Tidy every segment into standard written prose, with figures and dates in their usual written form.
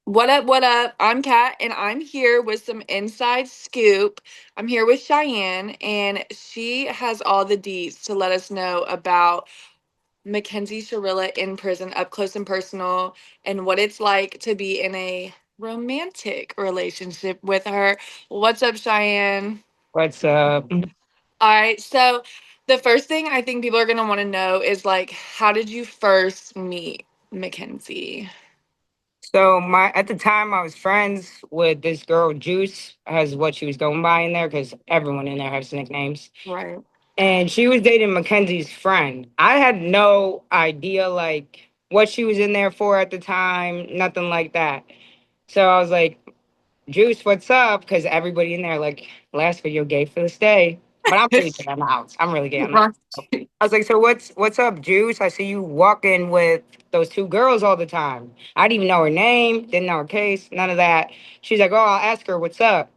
What up? What up? I'm Kat, and I'm here with some inside scoop. I'm here with Cheyenne, and she has all the deets to let us know about Mackenzie Shirilla in prison, up close and personal, and what it's like to be in a romantic relationship with her. What's up, Cheyenne? What's up? All right, so the first thing I think people are gonna want to know is like, how did you first meet Mackenzie? So my at the time I was friends with this girl Juice, as what she was going by in there, because everyone in there has nicknames. Right. And she was dating Mackenzie's friend. I had no idea like what she was in there for at the time, nothing like that. So I was like, Juice, what's up? Because everybody in there, like, last video gay for the stay. But I'm really gay on the house. I'm really gay on the house. Right. I was like, so what's up, Juice? I see you walking with those two girls all the time. I didn't even know her name, didn't know her case, none of that. She's like, oh, I'll ask her what's up.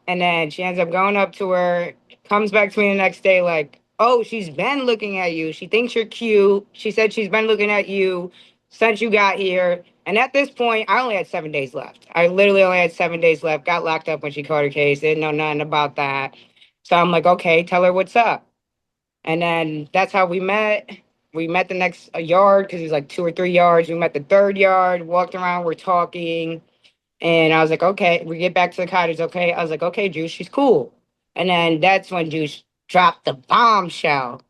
And then she ends up going up to her, comes back to me the next day, like, oh, she's been looking at you. She thinks you're cute. She said she's been looking at you since you got here. And at this point, I only had 7 days left. I literally only had 7 days left. Got locked up when she caught her case. Didn't know nothing about that. So I'm like, okay, tell her what's up. And then that's how we met. We met the next yard because it was like 2 or 3 yards. We met the third yard, walked around, we're talking. And I was like, okay, we get back to the cottage. Okay. I was like, okay, Juice, she's cool. And then that's when Juice dropped the bombshell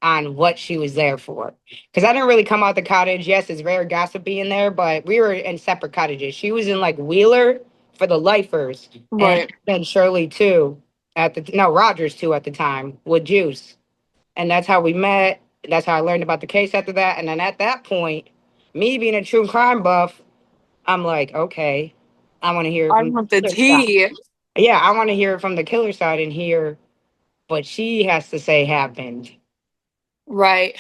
on what she was there for. Because I didn't really come out the cottage. Yes, it's very gossipy in there, but we were in separate cottages. She was in like Wheeler for the lifers, and Right. then Shirley too at the no Rogers too at the time with Juice. And that's how we met. That's how I learned about the case after that. And then at that point, me being a true crime buff, I'm like, okay, I want to hear it I from want the the killer side. tea. Yeah, I want to hear it from the killer side and hear what she has to say happened. Right.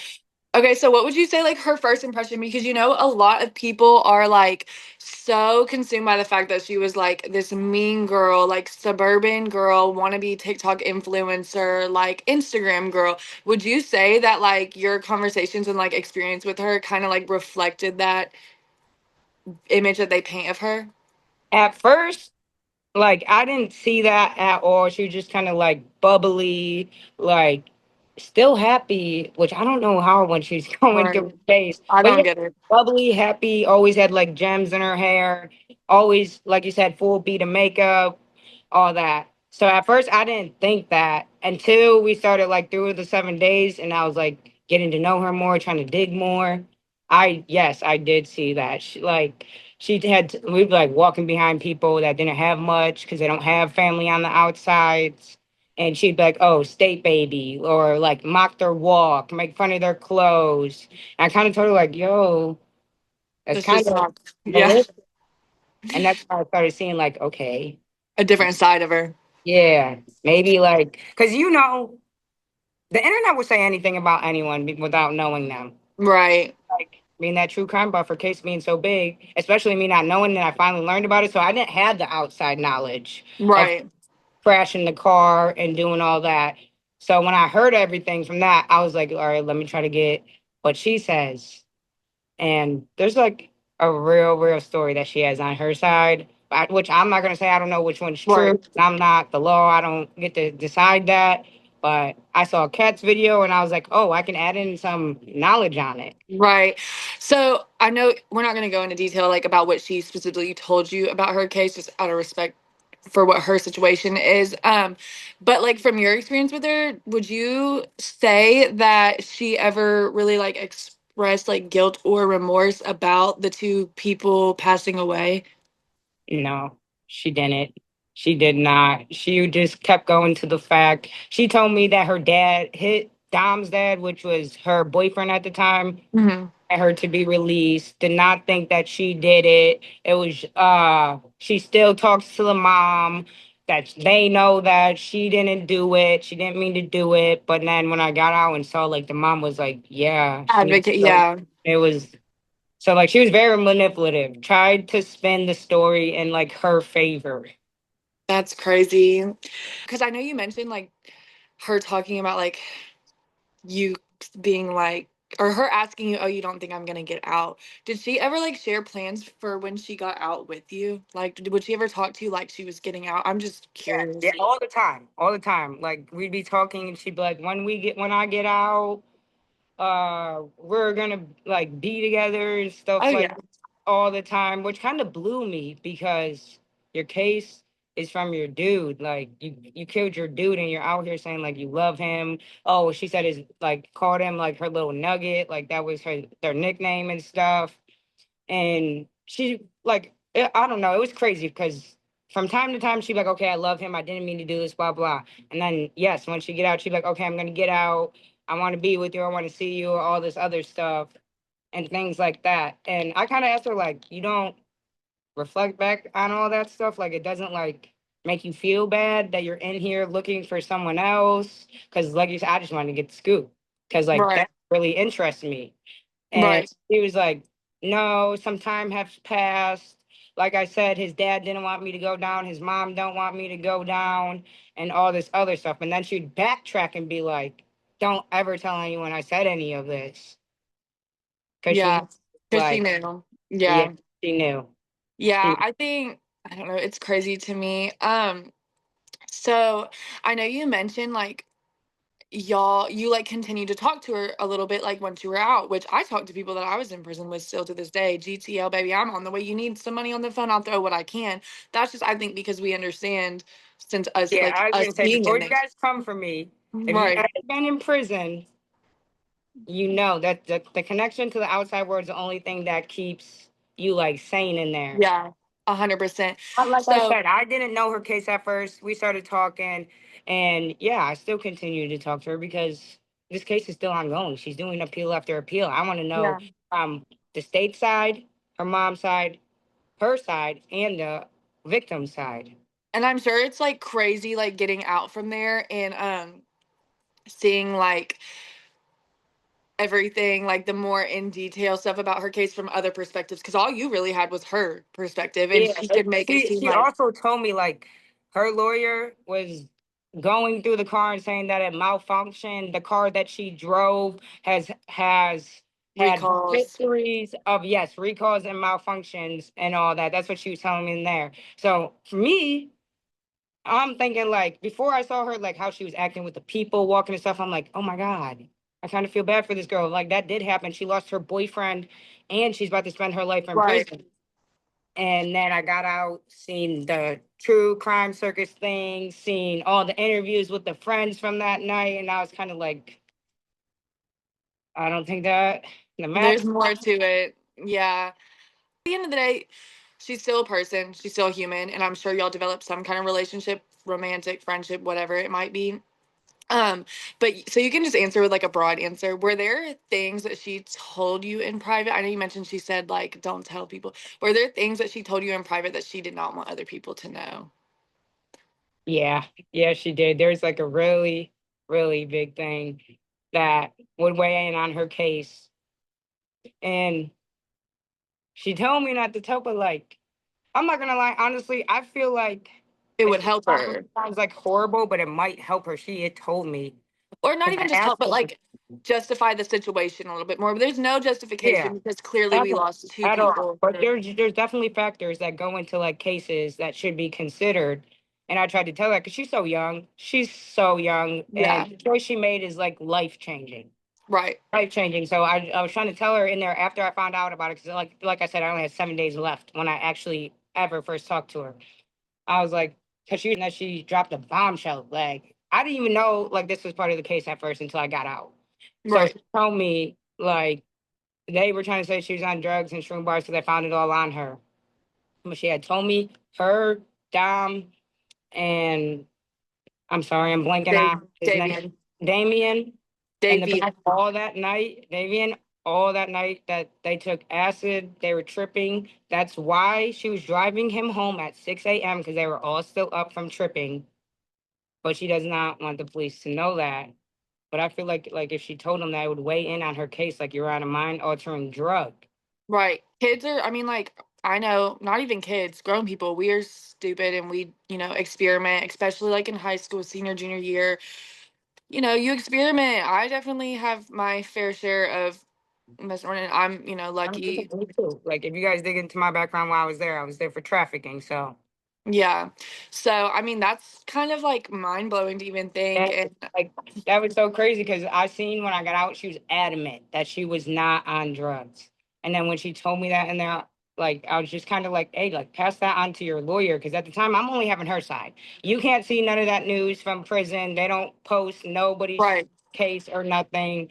Okay, so what would you say like her first impression? Because a lot of people are like so consumed by the fact that she was like this mean girl, like suburban girl, wannabe TikTok influencer, like Instagram girl. Would you say that like your conversations and like experience with her kind of like reflected that image that they paint of her? At first, like I didn't see that at all. She was just kind of like bubbly, like still happy, which I don't know how when she's going Right. through her face. I But don't yeah, get it. bubbly, happy, always had like gems in her hair, always, like you said, full beat of makeup, all that. So at first I didn't think that until we started like through the 7 days and I was like getting to know her more, trying to dig more. Yes, I did see that. She had we'd be like walking behind people that didn't have much because they don't have family on the outsides. And she'd be like, oh, state baby, or like mock their walk, make fun of their clothes. And I kind of told her, like, yo, that's That's kind just of not, yeah, malicious. And that's when I started seeing, like, okay, a different side of her. yeah, maybe like, because the internet will say anything about anyone without knowing them. Right. Like, being that true crime buffer case being so big, especially me not knowing that I finally learned about it. So I didn't have the outside knowledge of Right. crashing the car and doing all that. So when I heard everything from that, I was like, all right, let me try to get what she says. And there's like a real story that she has on her side, which I'm not gonna say I don't know which one's Right. true. I'm not the law. I don't get to decide that. But I saw Kat's video and I was like, oh, I can add in some knowledge on it. Right. So I know we're not going to go into detail like about what she specifically told you about her case, just out of respect for what her situation is. But like from your experience with her, would you say that she ever really like expressed like guilt or remorse about the two people passing away? No, she didn't. She did not. She just kept going to the fact. She told me that her dad hit Dom's dad, which was her boyfriend at the time, Hmm. at her to be released. Did not think that she did it. It was she still talks to the mom that they know that she didn't do it. She didn't mean to do it. But then when I got out and saw like the mom was like, yeah, she Advocate, so yeah. it was so like she was very manipulative, tried to spin the story in like her favor. That's crazy. Because I know you mentioned like her talking about like you being like or her asking you, "Oh, you don't think I'm gonna get out?" Did she ever like share plans for when she got out with you? Like, would she ever talk to you like she was getting out? I'm just Yeah, curious. all the time, all the time. Like we'd be talking, and she'd be like, when I get out, we're gonna like be together and Oh stuff like yeah, all the time, which kind of blew me because your case is from your dude. Like you killed your dude, and you're out here saying like you love him. Oh, she said is like called him like her little nugget, like that was their nickname and stuff. And she like I don't know, it was crazy because from time to time she'd be like, okay, I love him, I didn't mean to do this, blah blah. And then yes, when she get out, she'd be like, okay, I'm gonna get out, I want to be with you, I want to see you, all this other stuff and things like that. And I kind of asked her like, you don't reflect back on all that stuff, like it doesn't like make you feel bad that you're in here looking for someone else? Because like you said, I just wanted to get the scoop because like right, that really interests me. And right. he was like, no, some time has passed. Like I said, his dad didn't want me to go down. His mom don't want me to go down and all this other stuff. And then she'd backtrack and be like, don't ever tell anyone I said any of this. Cause she Yeah, knew, because she like, knew. yeah, Yeah, she knew. yeah. She, I think I don't know. It's crazy to me. So I know you mentioned like you like continue to talk to her a little bit like once you were out, which I talk to people that I was in prison with still to this day. GTL baby, I'm on the way. You need some money on the phone, I'll throw what I can. That's just I think because we understand since us yeah, like I was us gonna say, being in before you there. guys come for me, if you Right. ever been in prison, you know that the connection to the outside world is the only thing that keeps you like sane in there. Yeah. 100%. But like I So said, I didn't know her case at first. We started talking, and yeah, I still continue to talk to her because this case is still ongoing. She's doing appeal after appeal. I want to know yeah. the state side, her mom's side, her side, and the victim side. And I'm sure it's like crazy like getting out from there and seeing like everything, like the more in detail stuff about her case from other perspectives, because all you really had was her perspective, and Yeah, she could make it seem she like also told me like her lawyer was going through the car and saying that it malfunctioned. The car that she drove has had recalls. histories of yes recalls and malfunctions and all that. That's what she was telling me in there. So for me, I'm thinking like before I saw her like how she was acting with the people walking and stuff. I'm like, oh my god, I kind of feel bad for this girl. Like that did happen. She lost her boyfriend, and she's about to spend her life in Right. prison. And then I got out, seen the true crime circus thing, seen all the interviews with the friends from that night, and I was kind of like, I don't think that the match. There's more to it. Yeah. At the end of the day, she's still a person. She's still human, and I'm sure y'all develop some kind of relationship, romantic, friendship, whatever it might be. Um, but so you can just answer with like a broad answer. Were there things that she told you in private? I know you mentioned she said like don't tell people. Were there things that she told you in private that she did not want other people to know? Yeah, yeah, she did. There's like a really, really big thing that would weigh in on her case, and she told me not to tell, but like, I'm not gonna lie, honestly, I feel like It it would help her. sounds like horrible, but it might help her. She had told me Or not because even I just help, asked but her. like justify the situation a little bit more. But there's no Yeah, justification because clearly at we all, lost two at all. people. But there's definitely factors that go into like cases that should be considered. And I tried to tell her because she's so young. She's so young, Yeah. and the choice she made is like life changing, Right. life changing. So I was trying to tell her in there after I found out about it because like I said, I only had 7 days left when I actually ever first talked to her. I was like, because she that she dropped a bombshell. Like I didn't even know like this was part of the case at first until I got out. So Right. she told me like they were trying to say she was on drugs and shroom bars because I found it all on her. But she had told me her, Dom, and I'm sorry, I'm blanking Dave, on his name, Davian. Damien, in the Davian. back all that night, Davian, all that night that they took acid, they were tripping. That's why she was driving him home at 6 a.m. because they were all still up from tripping. But she does not want the police to know that. But I feel like if she told them that, it would weigh in on her case, like you're on a mind altering drug. Right. Kids are, I mean, like, I know, not even kids, grown people, we are stupid and we, experiment, especially like in high school, senior, junior year. You experiment. I definitely have my fair share of Best friend, and I'm, I'm lucky. me too. Like if you guys dig into my background while I was there for trafficking. So Yeah. So, I mean, that's kind of like mind blowing to even think. that And like that was so crazy because I seen when I got out, she was adamant that she was not on drugs. And then when she told me that in there, like I was just kind of like, hey, like pass that on to your lawyer because at the time I'm only having her side. You can't see none of that news from prison. They don't post nobody's right, case or nothing,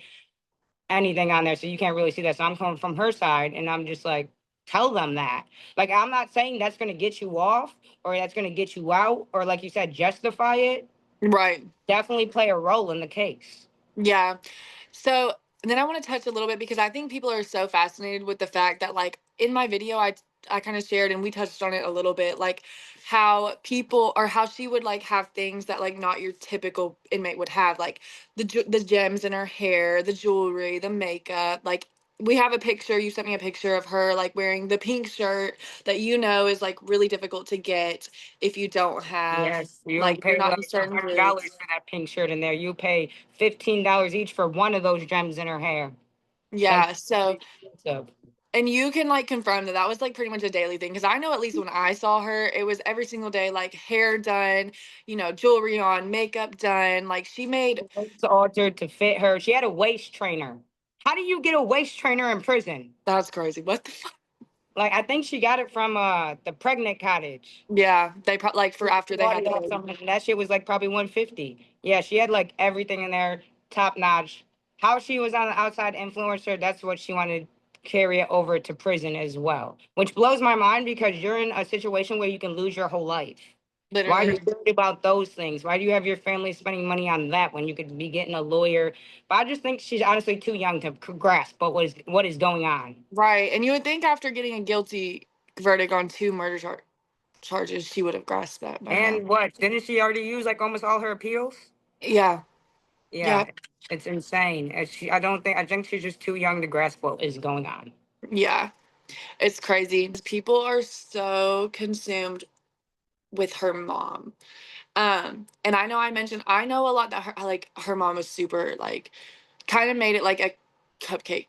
anything on there, so you can't really see that. So I'm coming from her side, and I'm just like, tell them that. Like I'm not saying that's gonna get you off or that's gonna get you out or like you said, justify it. right. Definitely play a role in the case. Yeah. So then I want to touch a little bit because I think people are so fascinated with the fact that like in my video I kind of shared and we touched on it a little bit like how people or how she would like have things that like not your typical inmate would have like the gems in her hair, the jewelry, the makeup, like we have a picture, you sent me a picture of her like wearing the pink shirt that is like really difficult to get if you don't have Yes, you'll like you're pay not in like certain $100 groups. for that pink shirt in there. You pay $15 each for one of those gems in her hair. Like Yeah, so expensive. and you can like confirm that that was like pretty much a daily thing because I know at least when I saw her, it was every single day, like hair done, jewelry on, makeup done. Like she made It's altered to fit her. She had a waist trainer. How do you get a waist trainer in prison? that's crazy. What the fuck? Like I think she got it from the pregnant cottage. Yeah, they probably like for She after they bought had it the off baby. something. That shit was like probably 150. Yeah, she had like everything in there, top notch. How she was on the outside influencer, that's what she wanted to carry it over to prison as well. Which blows my mind because you're in a situation where you can lose your whole life. Why are you Literally. worried about those things? Why do you have your family spending money on that when you could be getting a lawyer? But I just think she's honestly too young to grasp what is going on. Right. And you would think after getting a guilty verdict on two murder charges, she would have grasped that by now. And what? Didn't she already use like almost all her appeals? Yeah. Yeah, Yep. it's insane. I think she's just too young to grasp what is going on. Yeah. It's crazy. People are so consumed with her mom. And I know a lot that her mom was super like kind of made it like a cupcake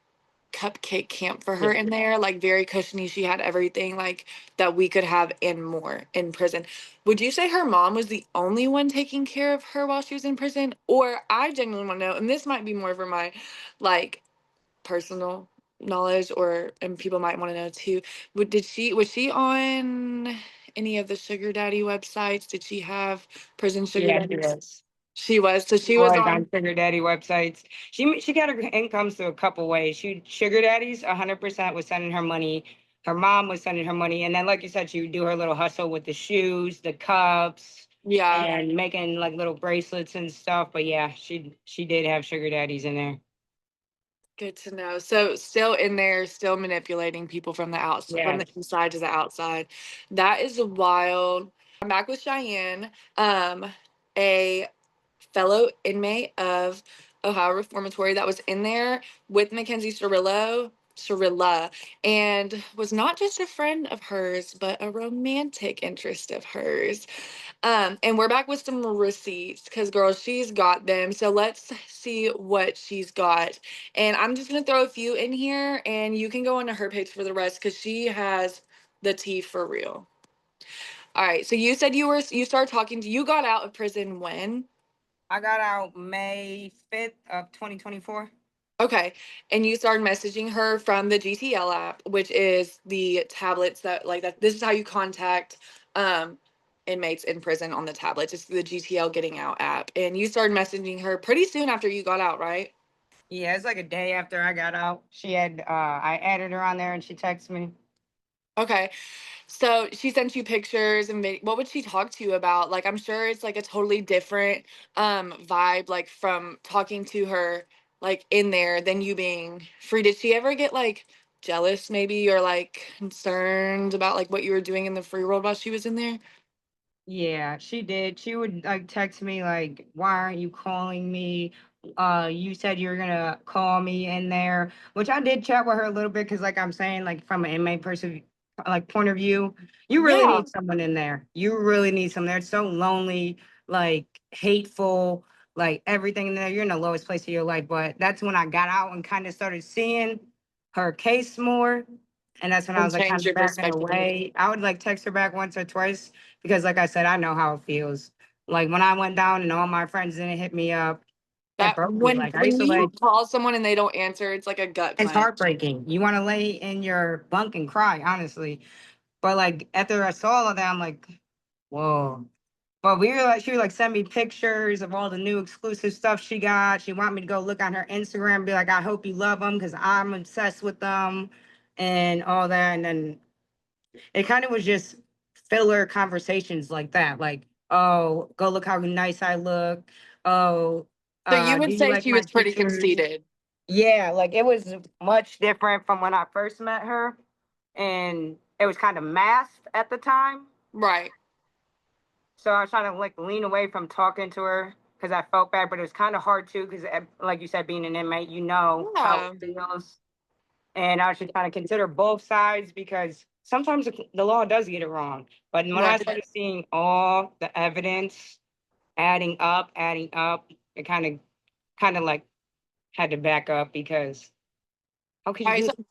cupcake camp for Yeah. her in there, like very cushiony. She had everything like that we could have and more in prison. Would you say her mom was the only one taking care of her while she was in prison? Or I genuinely want to know, and this might be more for my like personal knowledge or and people might want to know too. Was she on any of the sugar daddy websites? Did she have prison sugar Yeah, she daddies? was. She was. So She she was was on on. sugar daddy websites. She got her incomes through a couple ways. She sugar daddies 100% was sending her money. Her mom was sending her money, and then like you said, she would do her little hustle with the shoes, the cups, Yeah, and making like little bracelets and stuff. But yeah, she did have sugar daddies in there. good to know. So still in there, still manipulating people from the outside, from Yeah, the inside to the outside. That is wild. I'm back with Cheyenne, a fellow inmate of Ohio Reformatory that was in there with Mackenzie Shirilla, and was not just a friend of hers, but a romantic interest of hers. And we're back with some receipts because, girl, she's got them. So let's see what she's got. And I'm just gonna throw a few in here, and you can go onto her page for the rest because she has the tea for real. All right. So you said you started talking to you got out of prison when? I got out May 5th of 2024. Okay. And you started messaging her from the GTL app, which is the tablets that like that. This is how you contact um inmates in prison on the tablets. It's the GTL Getting Out app. And you started messaging her pretty soon after you got out, right? Yeah, it's like a day after I got out. I added her on there and she texted me. Okay. So she sent you pictures and what would she talk to you about? Like I'm sure it's like a totally different vibe like from talking to her like in there than you being free. Did she ever get like jealous maybe or like concerned about like what you were doing in the free world while she was in there? Yeah, she did. She would like text me like, "Why aren't you calling me? You said you were gonna call me in there," which I did chat with her a little bit because, like I'm saying, like from an inmate person, like point of view, you really Yeah. need someone in there. You really need someone there. It's so lonely, like hateful, like everything in there. You're in the lowest place of your life. But that's when I got out and kind of started seeing. her case more. And that's when I And was like kind change of your backing perspective a little. away. I would like text her back once or twice because, like I said, I know how it feels. Like when I went down and all my friends didn't hit me up, it That broke me. Like I used when to you like, call someone and they don't answer, it's like a gut it's punch. heartbreaking. You want to lay in your bunk and cry, honestly. But like after I saw all of that, I'm like, whoa. But we were like, she would like send me pictures of all the new exclusive stuff she got. She want me to go look on her Instagram, and be like, I hope you love them because I'm obsessed with them and all that. And then it kind of was just filler conversations like that. Like, oh, go look how nice I look. Oh, So you do would you say like she my was pretty pictures? conceited. Yeah, like it was much different from when I first met her. And it was kind of masked at the time. Right. So I was trying to like lean away from talking to her because I felt bad, but it was kind of hard too because, like you said, being an inmate, you know how Yeah. it feels. And I was just trying to consider both sides because sometimes the law does get it wrong. But when I Right. started seeing all the evidence adding up, it kind of like had to back up because how could All you right. do? So,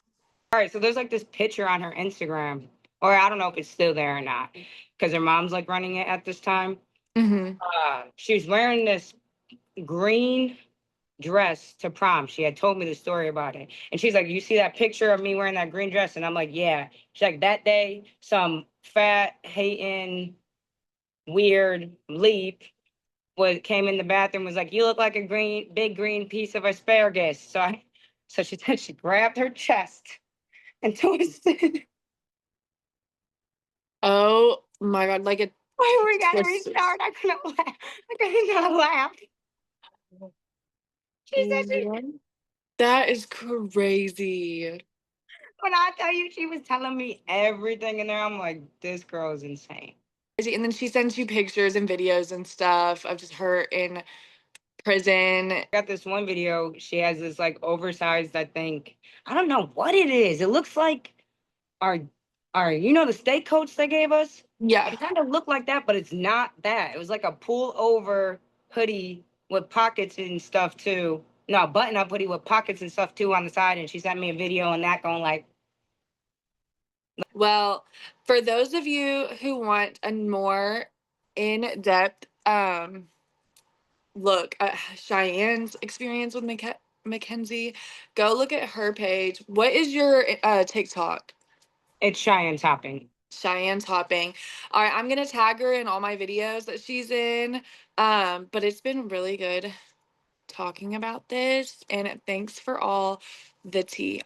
All right, so there's like this picture on her Instagram, or I don't know if it's still there or not, because her mom's like running it at this time. mhm. She was wearing this green dress to prom. She had told me the story about it. And she's like, you see that picture of me wearing that green dress? And I'm like, yeah. She's like, that day, some fat, hating, weird leap came in the bathroom, was like, you look like a big green piece of asparagus. So she said she grabbed her chest and twisted. Oh my God. Like a Why we gotta twisted. restart? I couldn't laugh. I could not laugh. She said she What? That is crazy. when I tell you she was telling me everything in there, I'm like, this girl is insane. And then she sends you pictures and videos and stuff of just her in prison. Got this one video. She has this like oversized, I think. I don't know what it is. It looks like our you know the state coats they gave us? Yeah. It kind of looked like that, but it's not that. It was like a pull over hoodie with pockets and stuff too. No, button up hoodie with pockets and stuff too on the side. And she sent me a video on that going like, Well, for those of you who want a more in-depth look at Cheyenne's experience with Mackenzie, go look at her page. What is your TikTok? it's Cheyenne topping. Cheyenne Topping. All right, I'm gonna tag her in all my videos that she's in. But it's been really good talking about this, and thanks for all the tea.